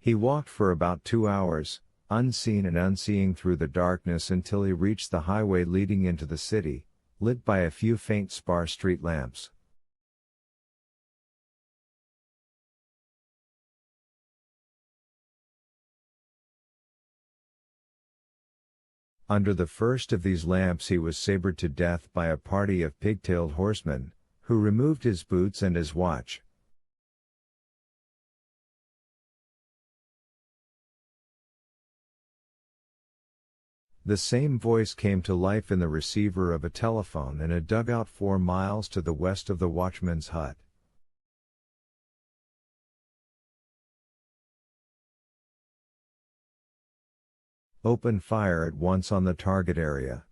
He walked for about 2 hours, unseen and unseeing through the darkness until he reached the highway leading into the city, lit by a few faint spar street lamps. Under the first of these lamps he was sabred to death by a party of pig-tailed horsemen, who removed his boots and his watch. The same voice came to life in the receiver of a telephone in a dugout 4 miles to the west of the watchman's hut. Open fire at once on the target area.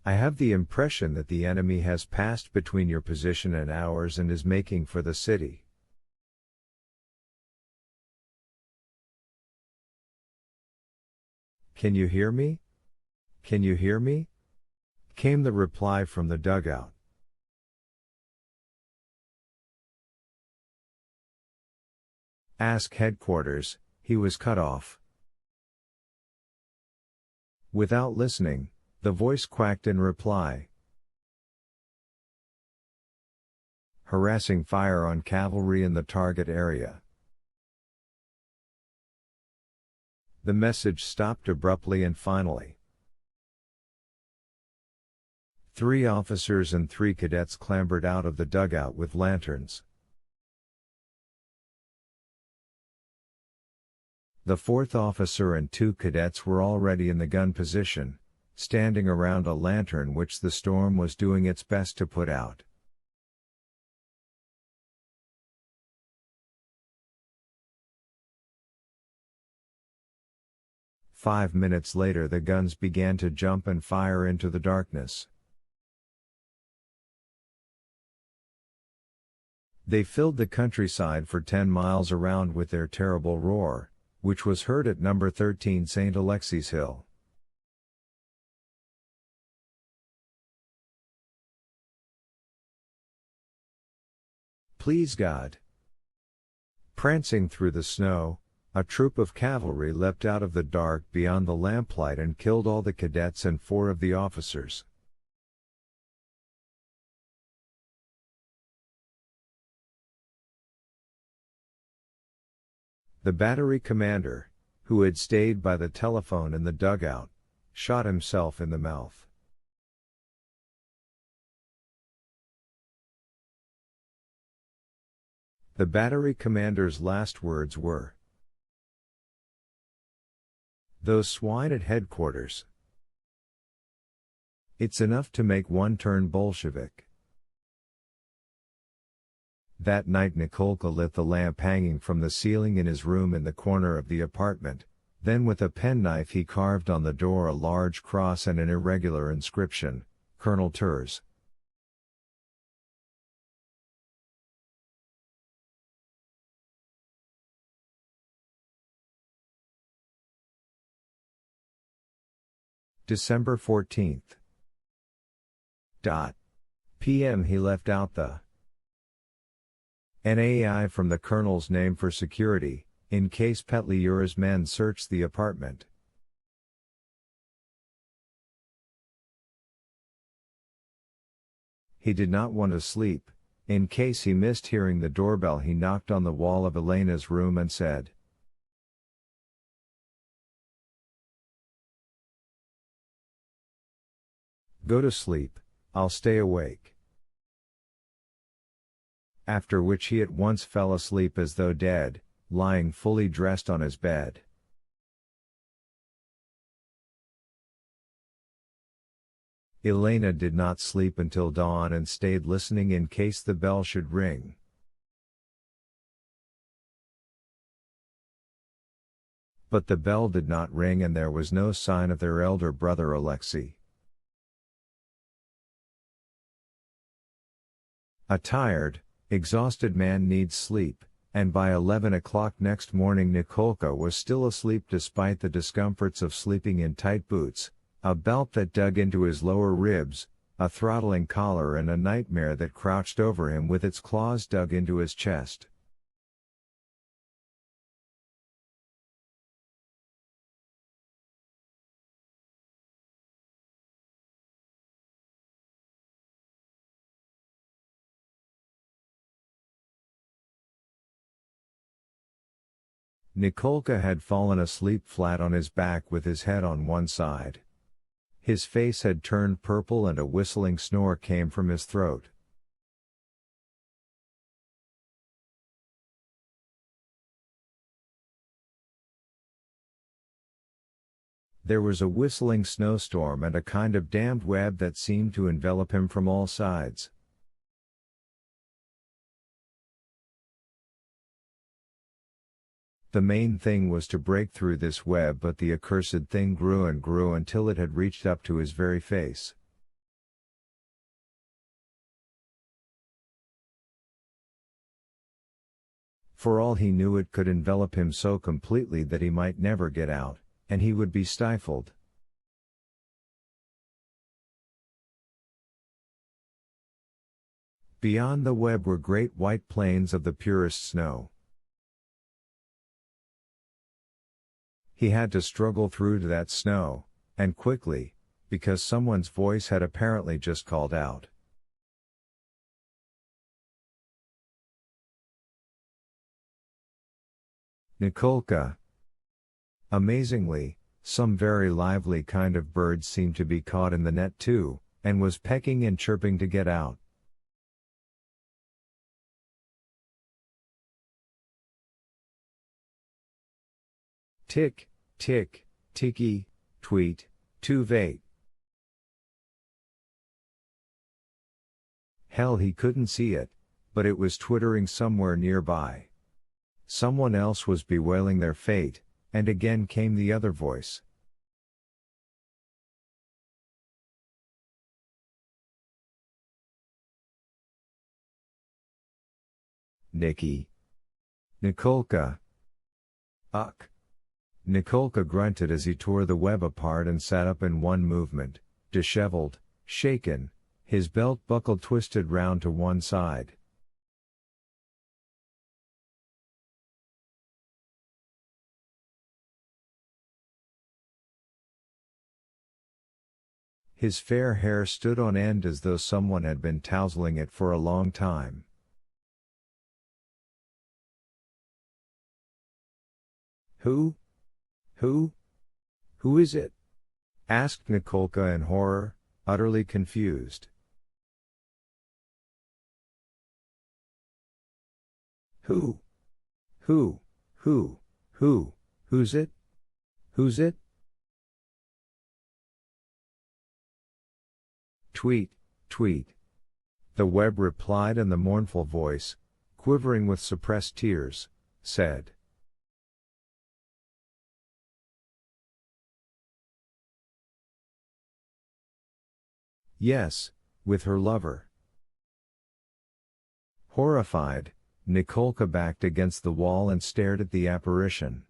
I have the impression that the enemy has passed between your position and ours and is making for the city. Can you hear me? Can you hear me? Came the reply from the dugout. Ask headquarters. He was cut off. Without listening, the voice quacked in reply. Harassing fire on cavalry in the target area. The message stopped abruptly and finally. 3 officers and 3 cadets clambered out of the dugout with lanterns. The 4th officer and 2 cadets were already in the gun position, standing around a lantern which the storm was doing its best to put out. Five minutes later the guns began to jump and fire into the darkness. They filled the countryside for 10 miles around with their terrible roar, which was heard at number 13 St. Alexis Hill. Please God. Prancing through the snow, a troop of cavalry leapt out of the dark beyond the lamplight and killed all the cadets and 4 of the officers. The battery commander, who had stayed by the telephone in the dugout, shot himself in the mouth. The battery commander's last words were, "Those swine at headquarters. It's enough to make one turn Bolshevik." That night Nikolka lit the lamp hanging from the ceiling in his room in the corner of the apartment, then with a penknife he carved on the door a large cross and an irregular inscription, Colonel Turs. December 14th. P.M. He left out the NAI from the colonel's name for security, in case Petliura's men searched the apartment. He did not want to sleep. In case he missed hearing the doorbell, he knocked on the wall of Elena's room and said, "Go to sleep, I'll stay awake." After which he at once fell asleep as though dead, lying fully dressed on his bed. Elena did not sleep until dawn and stayed listening in case the bell should ring. But the bell did not ring and there was no sign of their elder brother Alexei. A tired, exhausted man needs sleep, and by 11 o'clock next morning Nikolka was still asleep despite the discomforts of sleeping in tight boots, a belt that dug into his lower ribs, a throttling collar and a nightmare that crouched over him with its claws dug into his chest. Nikolka had fallen asleep flat on his back with his head on one side. His face had turned purple and a whistling snore came from his throat. There was a whistling snowstorm and a kind of dammed web that seemed to envelop him from all sides. The main thing was to break through this web, but the accursed thing grew and grew until it had reached up to his very face. For all he knew, it could envelop him so completely that he might never get out, and he would be stifled. Beyond the web were great white plains of the purest snow. He had to struggle through to that snow, and quickly, because someone's voice had apparently just called out. Nikolka. Amazingly, some very lively kind of bird seemed to be caught in the net too, and was pecking and chirping to get out. Tick, tick, ticky, tweet, too vate. Hell, he couldn't see it, but it was twittering somewhere nearby. Someone else was bewailing their fate, and again came the other voice. Nicky. Nikolka. Uck. Nikolka grunted as he tore the web apart and sat up in one movement, disheveled, shaken, his belt buckle twisted round to one side. His fair hair stood on end as though someone had been tousling it for a long time. Who? Who is it? Asked Nikolka in horror, utterly confused. Who's it? Who's it? Tweet, tweet. The web replied, and the mournful voice, quivering with suppressed tears, said. Yes, with her lover. Horrified, Nikolka backed against the wall and stared at the apparition.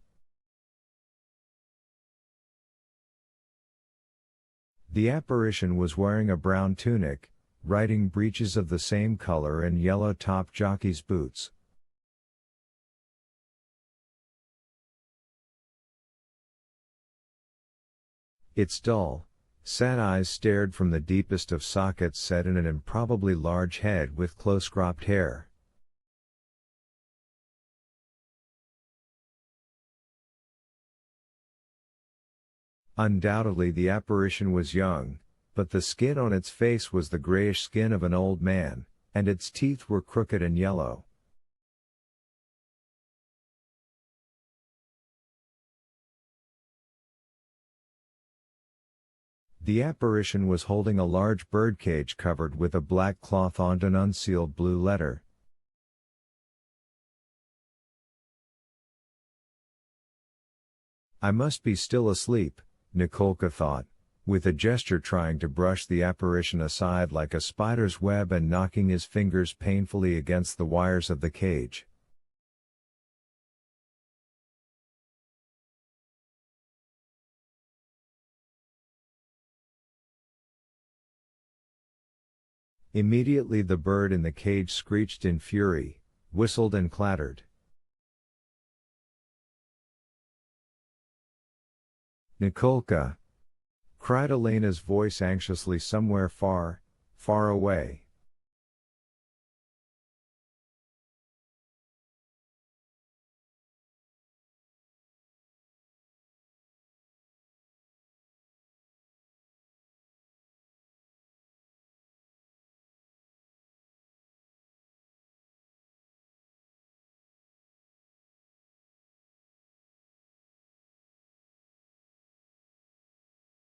The apparition was wearing a brown tunic, riding breeches of the same color and yellow-top jockey's boots. Its dull, sad eyes stared from the deepest of sockets set in an improbably large head with close-cropped hair. Undoubtedly the apparition was young, but the skin on its face was the grayish skin of an old man, and its teeth were crooked and yellow. The apparition was holding a large birdcage covered with a black cloth on an unsealed blue letter. I must be still asleep, Nikolka thought, with a gesture trying to brush the apparition aside like a spider's web and knocking his fingers painfully against the wires of the cage. Immediately the bird in the cage screeched in fury, whistled and clattered. Nikolka! Cried Elena's voice anxiously somewhere far, far away.